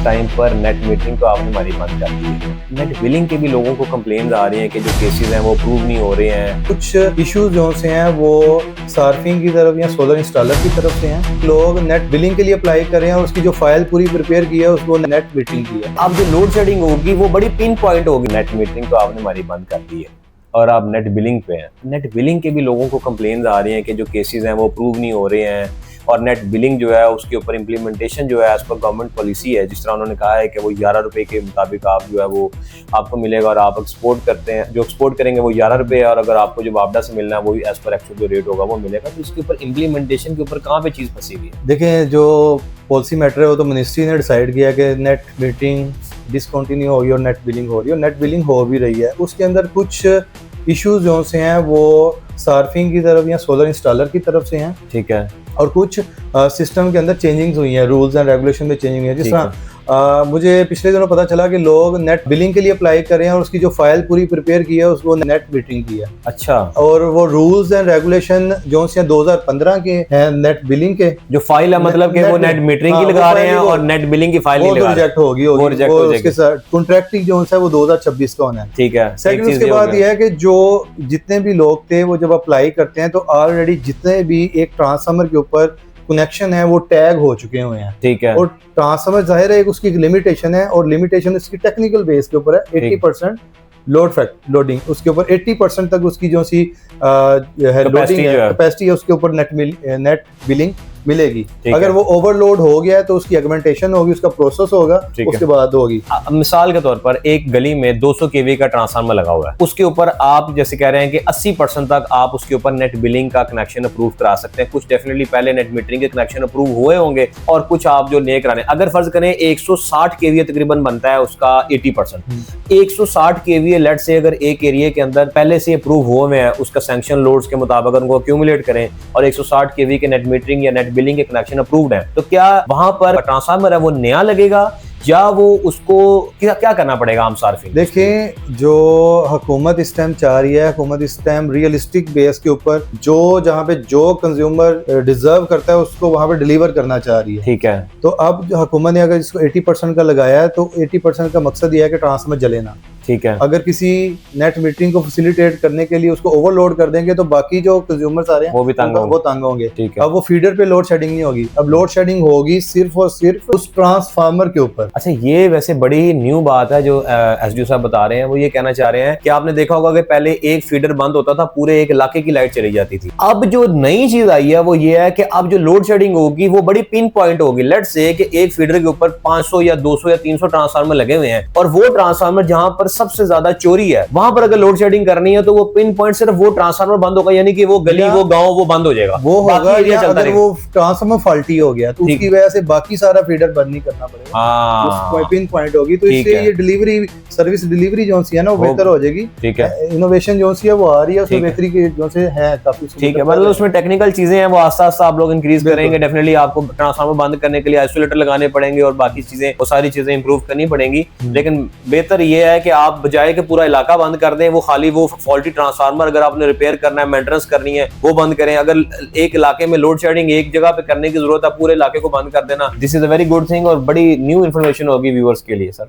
Time पर net metering तो आपने हमारी बंद कर दी है। नेट बिलिंग के भी लोगों को कंप्लेंट आ रही हैं कि जो केसेस हैं वो अप्रूव नहीं हो रहे हैं। कुछ इश्यूज जो से हैं वो सार्फिंग की तरफ या सोलर इंस्टॉलर की तरफ से हैं। लोग नेट बिलिंग के लिए अप्लाई कर रहे हैं और उसकी जो फाइल पूरी प्रिपेयर की है उसको नेट मीटरिंग की है। अब जो लोड शेडिंग होगी वो बड़ी पिन पॉइंट होगी। नेट मीटरिंग तो आपने हमारी बंद कर दी है और आप नेट बिलिंग पे हैं। नेट बिलिंग के भी लोगों को कंप्लेंट आ रही हैं कि जो केसेस हैं वो अप्रूव नहीं हो रहे हैं और नेट बिलिंग जो है उसके ऊपर इम्प्लीमेंटेशन जो है एज पर गवर्नमेंट पॉलिसी है, जिस तरह उन्होंने कहा है कि वो 11 रुपए के मुताबिक आप जो है वो आपको मिलेगा और आप एक्सपोर्ट करते हैं, जो एक्सपोर्ट करेंगे वो 11 रुपये है और अगर आपको जो वापडा से मिलना है वो एज पर एक्चुअल जो रेट होगा वो मिलेगा। तो इसके ऊपर इम्प्लीमेंटेशन के ऊपर कहाँ पे चीज़ फंसी हुई है? देखें, जो पॉलिसी मैटर है वो तो मिनिस्ट्री ने डिसाइड किया कि नेट मीटरिंग डिसकंटिन्यू होगी और नेट बिलिंग हो रही है और नेट बिलिंग हो भी रही है। उसके अंदर कुछ इश्यूज जो से हैं वो सार्फिंग की तरफ या सोलर इंस्टॉलर की तरफ से हैं। ठीक है। और कुछ सिस्टम के अंदर चेंजिंग्स हुई हैं, रूल्स एंड रेगुलेशन में चेंजिंग हुई है। जिस तरह मुझे पिछले दिनों पता चला कि लोग नेट बिलिंग के लिए अप्लाई कर रहे हैं और उसकी जो फाइल पूरी प्रिपेयर की है उसको नेट मीटरिंग की है। अच्छा। और वो रूल्स एंड रेगुलेशन जो से 2015 के हैं नेट बिलिंग के, जो फाइल है मतलब कि वो नेट मीटरिंग की लगा रहे हैं और नेट बिलिंग की फाइल नहीं लगा रहे हैं। रिजेक्ट होगी उसके साथ कॉन्ट्रैक्टिंग जो है वो 2026 का होना है। ठीक है। सेकंड उसके बाद ये है कि जो जितने भी लोग थे वो जब अप्लाई करते हैं तो ऑलरेडी जितने भी एक ट्रांसफार्मर के ऊपर कनेक्शन है वो टैग हो चुके हुए हैं। ठीक है। और ट्रांसफार्मर जाहिर है उसकी लिमिटेशन है और लिमिटेशन इसकी टेक्निकल बेस के ऊपर है। 80% लोडिंग उसके ऊपर 80% तक उसकी जो सी लोडिंग कैपेसिटी है उसके ऊपर नेट बिलिंग मिलेगी। अगर वो ओवरलोड हो गया है तो उसकी एगमेंटेशन होगी, उसका प्रोसेस होगा, उसके बाद होगी। मिसाल के तौर पर एक गली में 200 केवी का ट्रांसफार्मर लगा हुआ है, उसके ऊपर आप जैसे कह रहे हैं कि 80% तक आप उसके ऊपर नेट बिलिंग का कनेक्शन अप्रूव करा सकते हैं। कुछ डेफिनेटली पहले नेट मीटरिंग के कनेक्शन अप्रूव हुए होंगे और कुछ आप जो नए कराने, अगर फर्ज करें 160 केवी तकरीबन बनता है उसका 80%, 160 केवी लेट से अगर एक एरिया के अंदर पहले से अप्रूव हुए हैं उसका सैंक्शन लोड्स के मुताबिक उनको एक्यूमुलेट करें और 160 केवी के नेट मीटरिंग या नेट बिलिंग के कनेक्शन अप्रूव्ड है, तो क्या वहां पर ट्रांसफार्मर है वो नया लगेगा या वो उसको क्या करना पड़ेगा आम सार्फिन? देखें, जो हुकूमत इस टाइम चाह रही है, हुकूमत इस टाइम रियलिस्टिक बेस के ऊपर जो जहां पे जो कंज्यूमर डिजर्व करता है उसको वहां पे डिलीवर करना चाह रही है। ठीक है। तो अब हुकूमत ने अगर इसको 80% का लगाया है तो 80% का मकसद ये है कि ट्रांसफार्मर जले ना। ठीक है। अगर किसी नेट मीटरिंग को फैसिलिटेट करने के लिए उसको ओवरलोड कर देंगे तो बाकी जो कंज्यूमर्स आ रहे हैं वो भी तंग होंगे। ठीक है। अब वो फीडर पे लोड शेडिंग नहीं होगी, अब लोड शेडिंग होगी सिर्फ और सिर्फ उस ट्रांसफार्मर के ऊपर। अच्छा, ये वैसे बड़ी न्यू बात है जो एसडीओ साहब बता रहे हैं। वो ये कहना चाह रहे हैं कि आपने देखा होगा कि पहले एक फीडर बंद होता था, पूरे एक इलाके की लाइट चली जाती थी। अब जो नई चीज आई है वो ये है कि अब जो लोड शेडिंग होगी वो बड़ी पिन पॉइंट होगी। लेट्स से कि एक फीडर के ऊपर 500 या 200 या 300 ट्रांसफार्मर लगे हुए हैं और वो ट्रांसफार्मर जहां पर सबसे ज्यादा चोरी है वहां पर अगर लोड शेडिंग करनी है तो वो पिन पॉइंट सिर्फ वो ट्रांसफार्मर बंद होगा, यानी कि वो गली वो गांव वो बंद हो जाएगा, वो होगा। या अगर वो ट्रांसफार्मर फॉल्टी हो गया तो उसकी वजह से बाकी सारा फीडर बंद नहीं करना पड़ेगा, उस पिन पॉइंट होगी। तो इससे ये डिलीवरी सर्विस डिलीवरी जो सी है ना वो बेहतर हो जाएगी। ठीक है। इनोवेशन जो सी है वो आ रही है, उसमें बेहतरी की जो से है काफी। ठीक है, मतलब उसमें टेक्निकल चीजें हैं वो आस्ता आस्ता आप लोग इंक्रीज करेंगे। डेफिनेटली आपको ट्रांसफार्मर बंद करने के लिए आइसोलेटर लगाने पड़ेंगे और बाकी चीजें वो सारी चीजें इंप्रूव करनी पड़ेंगी। लेकिन बेहतर ये है कि आप बजाय के पूरा इलाका बंद कर दें, वो खाली वो फॉल्टी ट्रांसफार्मर अगर आपने रिपेयर करना है, मेंटेनेंस करनी है, वो बंद करें। अगर एक इलाके में लोड शेडिंग एक जगह पे करने की जरूरत है, पूरे इलाके को बंद कर देना। This is a very good thing और बड़ी न्यू इन्फॉर्मेशन होगी व्यूअर्स के लिए सर।